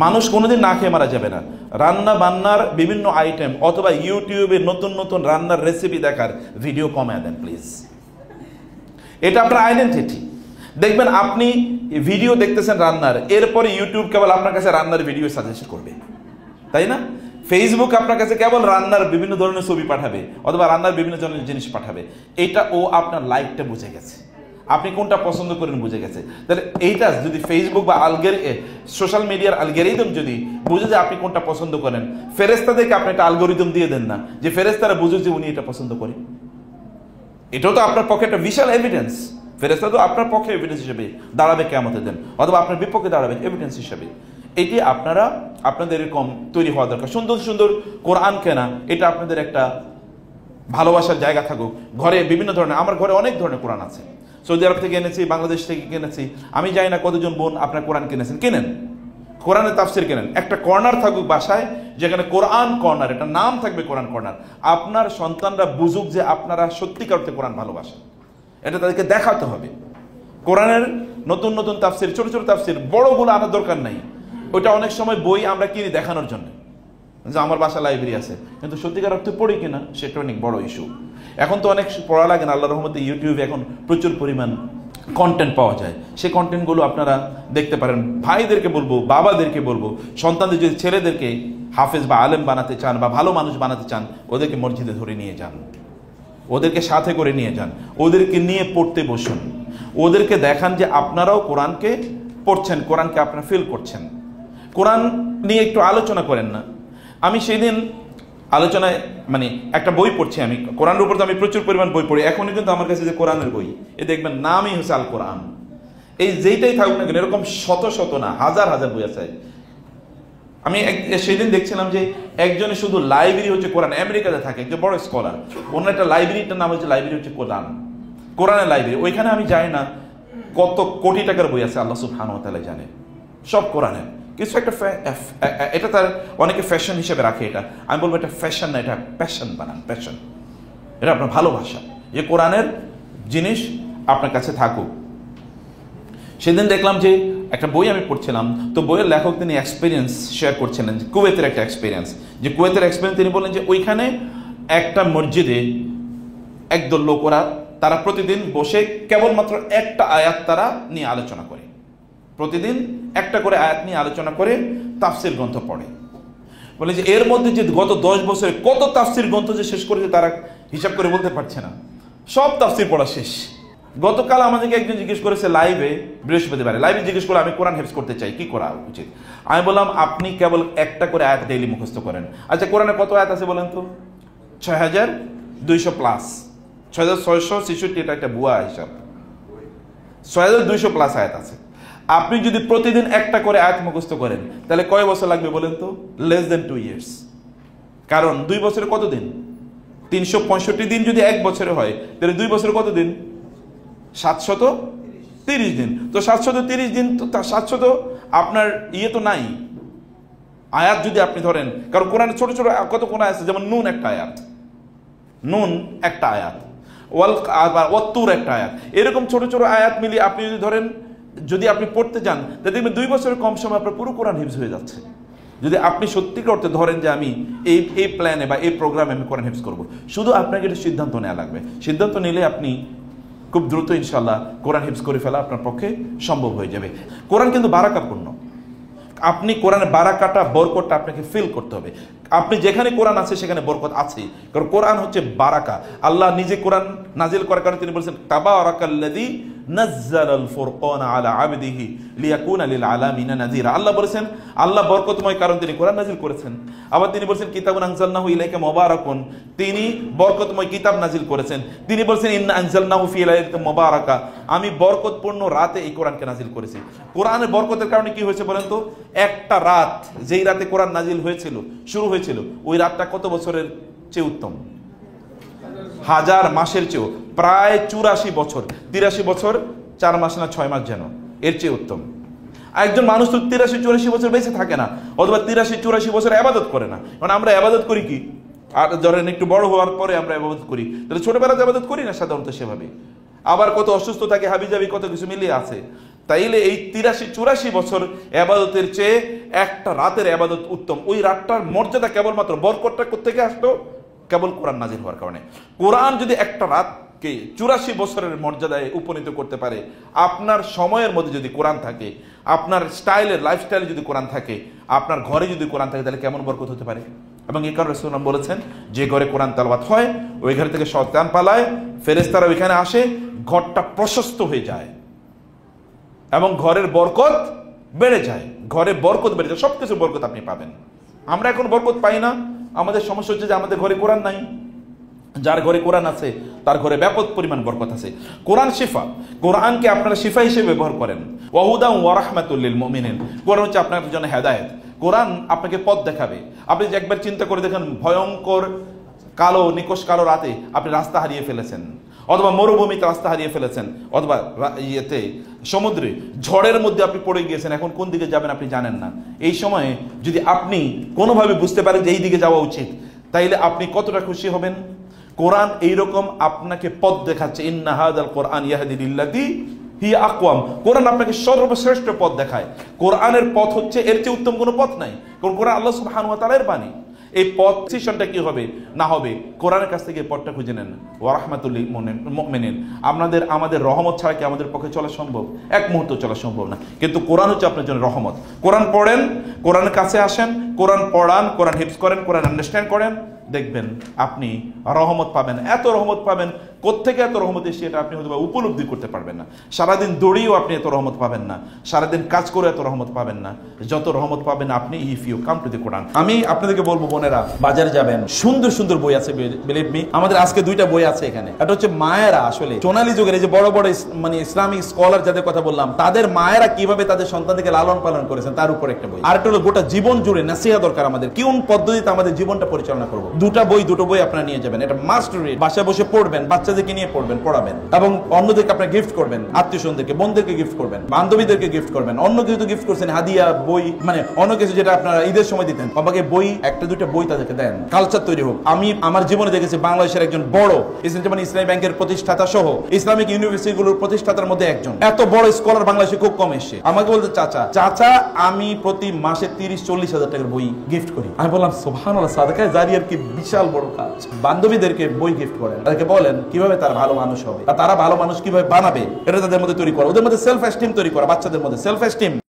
মানুষ কোনোদিন না খেয়ে মারা যাবে না। রান্না বান্নার বিভিন্ন আইটেম অথবা ইউটিউবে নতুন নতুন রান্নার রেসিপি দেখার ভিডিও কমায় দেন প্লিজ। এটা আপনার আইডেন্টিটি। দেখবেন আপনি ভিডিও দেখতেছেন রান্নার, এরপরে ইউটিউব কেবল আপনার কাছে রান্নার ভিডিও সাজেস্ট করবে, তাই না? ফেসবুক আপনার কাছে কেবল রান্নার বিভিন্ন ধরনের ছবি পাঠাবে অথবা রান্নার বিভিন্ন ধরনের জিনিস পাঠাবে। এটা ও আপনার লাইকটা বুঝে গেছে, আপনি কোনটা পছন্দ করেন বুঝে গেছে। তাহলে এইটা যদি ফেসবুক বা সোশ্যাল মিডিয়ার অ্যালগরিদম যদি বুঝে যে আপনি কোনটা পছন্দ করেন, ফেরেশতাদেরকে আপনি একটা অ্যালগরিদম দিয়ে দেন না যে ফেরেশতারা বুঝে যে উনি এটা পছন্দ করেন। এটাও তো আপনার পক্ষে একটা বিশাল এভিডেন্স। ফেরেশতা তো আপনার পক্ষে এভিডেন্স হিসেবে দাঁড়াবে কিয়ামতের দিন, অথবা আপনার বিপক্ষে দাঁড়াবে এভিডেন্স হিসেবে। এটি আপনাদের এরকম তৈরি হওয়া দরকার। সুন্দর সুন্দর কোরআন কেনা, এটা আপনাদের একটা ভালোবাসার জায়গা থাকুক। ঘরে বিভিন্ন ধরনের, আমার ঘরে অনেক ধরনের কোরআন আছে। সৌদি আরব থেকে এনেছি, বাংলাদেশ থেকে কিনেছি, আমি জানি না কতজন বোন আপনার কোরআন কিনেছেন। কিনেন, কোরআনের তাফসির কেনেন। একটা কর্নার থাকুক বাসায় যেখানে কোরআন কর্নার, এটা নাম থাকবে কোরআন কর্নার। আপনার সন্তানরা বুঝুক যে আপনারা সত্যিকার অর্থে কোরআন ভালোবাসেন, এটা তাদেরকে দেখাতে হবে। কোরআনের নতুন নতুন তাফসির, ছোট ছোট তাফসির, বড়গুলো আনার দরকার নাই। ওইটা অনেক সময় বই আমরা কিনি দেখানোর জন্য যে আমার বাসা লাইব্রেরি আছে, কিন্তু সত্যিকার অর্থে পড়ি কিনা সেটা অনেক বড় ইস্যু। এখন তো অনেক পড়া লাগে না, আল্লাহর রহমতে ইউটিউবে এখন প্রচুর পরিমাণ কন্টেন্ট পাওয়া যায়। সেই কন্টেন্টগুলো আপনারা দেখতে পারেন। ভাইদেরকে বলবো, বাবাদেরকে বলবো, সন্তানদের যদি ছেলেদেরকে হাফেজ বা আলেম বানাতে চান বা ভালো মানুষ বানাতে চান, ওদেরকে মসজিদে ধরে নিয়ে যান, ওদেরকে সাথে করে নিয়ে যান, ওদেরকে নিয়ে পড়তে বসুন, ওদেরকে দেখান যে আপনারাও কোরআনকে পড়ছেন, কোরআনকে আপনারা ফিল করছেন। কোরআন নিয়ে একটু আলোচনা করেন না। আমি সেদিন আলোচনায় একটা বই পড়ছি, আমি কোরআনের উপর তো আমি প্রচুর পরিমাণ বই পড়ি। এখনই কিন্তু আমার কাছে যে কোরআনের বই, এ দেখবেন নামই হচ্ছে আল কোরআন। এই যেইটাই থাকুক না কেন, এরকম শত শত না হাজার হাজার বই আছে। আমি সেদিন দেখছিলাম যে একজনে শুধু লাইব্রেরি হচ্ছে কোরআন, আমেরিকাতে থাকে, একজন বড় স্কলার, অন্য একটা লাইব্রেরিটার নাম হচ্ছে লাইব্রেরি হচ্ছে কোরআন, কোরআনের লাইব্রেরি। ওইখানে আমি জানি না কত কোটি টাকার বই আছে, আল্লাহ সুবহানাহু ওয়া তাআলা জানে, সব কোরআনের। কিছু একটা এটা তার অনেকে ফ্যাশন হিসেবে রাখে, এটা আমি বলবো এটা ফ্যাশন না, এটা প্যাশন বানান, প্যাশন। এটা আপনার ভালোবাসা যে কোরআনের জিনিস আপনার কাছে থাকুক। সেদিন দেখলাম যে একটা বই আমি পড়ছিলাম, তো বইয়ের লেখক তিনি এক্সপিরিয়েন্স শেয়ার করছিলেন, কুয়েতের একটা এক্সপিরিয়েন্স। যে কুয়েতের এক্সপিরিয়েন্স তিনি বললেন যে ওইখানে একটা মসজিদে একদল লোক তারা প্রতিদিন বসে কেবলমাত্র একটা আয়াত তারা নিয়ে আলোচনা করে, প্রতিদিন একটা করে আয়াত নিয়ে আলোচনা করে তাফসির গ্রন্থ পড়ে। বলে যে এর মধ্যে যে গত 10 বছরে কত তাফসির গ্রন্থ যে শেষ করেছে তারা হিসাব করে বলতে পারছে না, সব তাফসির পড়া শেষ। গতকাল আমাদেরকে একজন জিজ্ঞেস করেছে লাইভে, বৃহস্পতিবারে লাইভে জিজ্ঞেস করে আমি কোরআন হেফজ করতে চাই, কি করা উচিত? আমি বললাম আপনি কেবল একটা করে আয়াত ডেইলি মুখস্থ করেন। আচ্ছা, কোরআনে কত আয়াত আছে বলেন তো? 6200 প্লাস, 6666, এটা একটা ভুয়া হিসাব। 6200 প্লাস আয়াত আছে। আপনি যদি প্রতিদিন একটা করে আয়াত মুখস্থ করেন তাহলে কয় বছর লাগবে বলেন তো? Less than 2 years। কারণ 2 বছরে কত দিন? 365 দিন যদি 1 বছরে হয় তাহলে 2 বছরে কত দিন? 730 দিন। তো 730 দিন তো 700 আপনার তো নাই আয়াত যদি আপনি ধরেন। কারণ কোরআনে ছোট ছোট কত কোন আয়াত আছে, যেমন নুন একটা আয়াত, নুন একটা আয়াত, ওয়াত্তুর একটা আয়াত, এরকম ছোট ছোট আয়াত মিলিয়ে আপনি যদি ধরেন, যদি আপনি পড়তে যান তাহলে দেখবেন 2 বছরের কম সময় আপনার পুরো কোরআন হিফজ হয়ে যাচ্ছে। যদি আপনি সত্যি করতে ধরেন যে আমি এই প্ল্যানে বা এই প্রোগ্রামে আমি কোরআন হিফজ করবো, শুধু আপনাকে এটা সিদ্ধান্ত নেওয়া লাগবে। সিদ্ধান্ত নিলে আপনি খুব দ্রুত ইনশাল্লাহ কোরআন হিফজ করে ফেলা আপনার পক্ষে সম্ভব হয়ে যাবে। কোরআন কিন্তু বারাকাপূর্ণ। আপনি কোরআনের বারাকাটা, বরকতটা আপনাকে ফিল করতে হবে। আপনি যেখানে কোরআন আছে সেখানে বরকত আছে, কারণ কোরআন হচ্ছে বারাকা। আল্লাহ নিজে কোরআন নাজিল করার কারণে তিনি বলেছেন তাবারাকাল্লাযী নাযালাল ফুরকানা আলা আবদিহি লিয়াকুনা লিল আলামিনা নাযীরা। আল্লাহ বলেছেন আল্লাহ বরকতময় কারণ তিনি কোরআন নাজিল করেছেন। আবার তিনি বলেছেন কিতাবুন আনজালনাহু ইলাইকা মুবারাকুন, তিনি বরকতময় কিতাব নাজিল করেছেন। তিনি বলেছেন ইন্না আনজালনাহু ফি লাইলাতিন মুবারাকা, আমি বরকতপূর্ণ রাতে এই কোরআনকে নাজিল করেছি। কোরআনের বরকতের কারণে কি হয়েছে বলেন তো? একটা রাত, যেই রাতে কোরআন নাজিল হয়েছিল, শুরু হয়েছিল, ওই রাতটা কত বছরের চেয়ে উত্তম? 1000 মাসের চেয়েও, প্রায় 84 বছর, 83 বছর 4 মাস না 6 মাস যেন, এর চেয়ে উত্তম। একজন মানুষ তো 83-84 বছর বেঁচে থাকে না, অথবা 83-84 বছর ইবাদত করে না। কারণ আমরা ইবাদত করি কি? আর ধরেন একটু বড় হওয়ার পরে আমরা ইবাদত করি, তাহলে ছোটবেলাতে ইবাদত করি না সাধারণত সেভাবে। আবার কত অসুস্থ থাকে, হাবিজাবি কত কিছু মিলিয়ে আছে। তাইলে এই 83-84 বছর এবাদতের চেয়ে একটা রাতের এবাদত উত্তম। ওই রাতটার মর্যাদা কেবলমাত্র বরকতটা কোত্থেকে আসলো? কেবল কোরআন নাজিল হওয়ার কারণে। কোরআন যদি একটা রাতকে 84 বছরের মর্যাদায় উপনীত করতে পারে, আপনার সময়ের মধ্যে যদি কোরআন থাকে, আপনার লাইফস্টাইলে যদি কোরআন থাকে, আপনার ঘরে যদি কোরআন থাকে, তাহলে কেমন বরকত হতে পারে। এবং এই কারণে রাসূলুল্লাহ বলেছেন, যে ঘরে কোরআন তেলাওয়াত হয় ওই ঘর থেকে শয়তান পালায়, ফেরেশতারা ওইখানে আসে, ঘরটা প্রশস্ত হয়ে যায় এবং ঘরের বরকত বেড়ে যায়। ঘরে বরকত বেড়ে যায়, সবকিছু বরকত আপনি পাবেন। আমরা এখন বরকত পাই না। আমাদের সমস্যা হচ্ছে যে আমাদের ঘরে কোরআন নাই। যার ঘরে কোরআন আছে তার ঘরে ব্যাপক পরিমাণ বরকত আছে। কোরআন শিফা, কোরআনকে আপনারা শিফা হিসেবে ব্যবহার করেন। ওয়াহুদাম ওয়া রাহমাতুল লিল মুমিনিন, কোরআন হচ্ছে আপনার জন্য হেদায়েত। কোরআন আপনাকে পথ দেখাবে। আপনি যে একবার চিন্তা করে দেখেন, ভয়ঙ্কর কালো নিকশ কালো রাতে আপনি রাস্তা হারিয়ে ফেলেছেন, অথবা মরুভূমিতে রাস্তা হারিয়ে ফেলেছেন, অথবা সমুদ্রে ঝড়ের মধ্যে আপনি পড়ে গিয়েছেন, এখন কোন দিকে যাবেন আপনি জানেন না। এই সময়ে যদি আপনি কোনোভাবে বুঝতে পারেন যে এই দিকে যাওয়া উচিত, তাইলে আপনি কতটা খুশি হবেন। কোরআন এইরকম আপনাকে পথ দেখাচ্ছে। ইন্না হাযাল কোরআন ইয়াহদি লিল্লাতী হিয়া আকওয়াম। কোরআন আপনাকে সর্বশ্রেষ্ঠ পথ দেখায়। কোরআনের পথ হচ্ছে, এর চেয়ে উত্তম কোনো পথ নাই। কারণ কোরআন আল্লাহ সুবহানাহু ওয়া তাআলার বাণী। এই পথ ডিসিশনটা কি হবে না হবে, কোরআনের কাছ থেকে পথটা খুঁজে নেন। ওয়া রাহমাতুল লিল মুমিনিন, আমাদের রহমত ছাড়া কি আমাদের পক্ষে চলা সম্ভব? এক মুহূর্ত চলা সম্ভব না। কিন্তু কোরআন হচ্ছে আপনার জন্য রহমত। কোরআন পড়েন, কোরআনের কাছে আসেন, কোরআন পড়ান, কোরআন হিফজ করেন, কোরআন আন্ডারস্ট্যান্ড করেন, দেখবেন আপনি রহমত পাবেন। এত রহমত পাবেন, কোত্থেকে এত রহমত এসে এটা আপনি হয়তো উপলব্ধি করতে পারবেন না। সারাদিন দৌড়িয়েও আপনি এত রহমত পাবেন না, সারাদিন কাজ করে এত রহমত পাবেন না, যত রহমত পাবেন আপনি if you come to the Quran. আমি আপনাদেরকে বলবো, বোনেরা বাজারে যাবেন, সুন্দর সুন্দর বই আছে, বিলিভ মি। আমাদের আজকে 2টা বই আছে এখানে। এটা হচ্ছে মায়েরা, আসলে সোনালী যুগের এই যে বড় বড় মানে ইসলামিক স্কলার যাদের কথা বললাম, তাদের মায়েরা কিভাবে তাদের সন্তানদেরকে লালন পালন করেছেন তার উপর একটা বই। আর একটা হলো গোটা জীবন জুড়ে নাসিহা দরকার আমাদের, কোন পদ্ধতিতে আমাদের জীবনটা পরিচালনা করবো। দুটো বই আপনারা নিয়ে যাবেন, এটা মাস্ট রিড। বাসায় বসে পড়বেন, বাচ্চাদেরকে নিয়ে পড়বেন, পড়াবেন, এবং অন্যদেরকে আপনারা গিফট করবেন, আত্মীয়স্বজনদেরকে, বোনদেরকে গিফট করবেন, বান্ধবীদেরকে গিফট করবেন। অন্য কিছু তো গিফট করছেন, হাদিয়া, বই, মানে অন্য কিছু যেটা আপনারা ঈদের সময় দিতেন, বাবাকে বই, 1-2টা বই তাদেরকে দেন, কালচার তৈরি হোক। আমি আমার জীবনে দেখেছি বাংলাদেশের একজন বড় ইসলামী ব্যাংকের প্রতিষ্ঠাতা সহ ইসলামিক ইউনিভার্সিটিগুলোর প্রতিষ্ঠাতার মধ্যে একজন, এত বড় স্কলার বাংলাদেশে খুব কম এসে আমাকে বলতে, চাচা আমি প্রতি মাসে 30-40 হাজার টাকার বই গিফট করি। আমি বললাম সুবহানাল্লাহ, সাদাকায়ে জারিয়ার কি বিশাল বড় কাজ। বান্ধবীদেরকে বই গিফট করেন, তাদেরকে বলেন কিভাবে তারা ভালো মানুষ হবে, আর তারা ভালো মানুষ কিভাবে বানাবে, এটা তাদের মধ্যে তৈরি করা, ওদের মধ্যে সেলফ এস্টিম তৈরি করা, বাচ্চাদের মধ্যে সেলফ এস্টিম।